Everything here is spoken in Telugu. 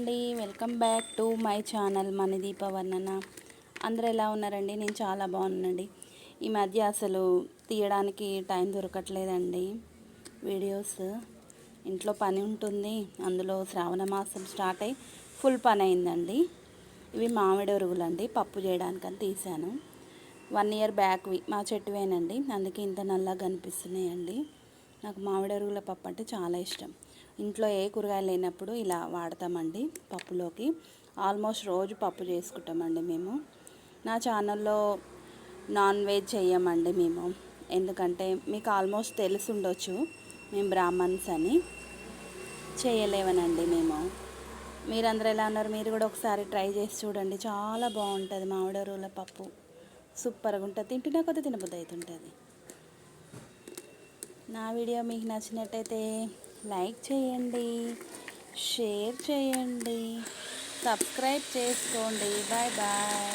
అండి, welcome back to my channel Manideepa Varnana. అందరూ ఎలా ఉన్నారండి? నేను చాలా బాగున్నానండి. ఈ మధ్య అసలు తీయడానికి టైం దొరకట్లేదండి వీడియోస్. ఇంట్లో పని ఉంటుంది, అందులో శ్రావణ మాసం స్టార్ట్ అయ్యి ఫుల్ పని అయిందండి. ఇవి మామిడి ఒరుగులండి, పప్పు చేయడానికని తీసాను. 1 ఇయర్ బ్యాక్వి మా చెట్టువేనండి, అందుకే ఇంత నల్లగా కనిపిస్తున్నాయండి. నాకు మామిడి ఒరుగుల పప్పు అంటే చాలా ఇష్టం. ఇంట్లో ఏ కూరగాయలు లేనప్పుడు ఇలా వాడతామండి పప్పులోకి. ఆల్మోస్ట్ రోజు పప్పు చేసుకుంటామండి మేము. నా ఛానల్లో నాన్ వెజ్ చెయ్యమండి మేము, ఎందుకంటే మీకు ఆల్మోస్ట్ తెలిసి ఉండొచ్చు మేము బ్రాహ్మణ్స్ అని. చేయలేవనండి మేము. మీరందరూ ఎలా ఉన్నారు? మీరు కూడా ఒకసారి ట్రై చేసి చూడండి, చాలా బాగుంటుంది మామిడి ఒరుగుల పప్పు. సూపర్గా ఉంటుంది, తింటున్నా కొద్ది తినబుద్ధి అవుతుంటుంది. నా వీడియో మీకు నచ్చినట్టయితే లైక్ చేయండి, షేర్ చేయండి, సబ్స్క్రైబ్ చేసుకోండి. Bye bye.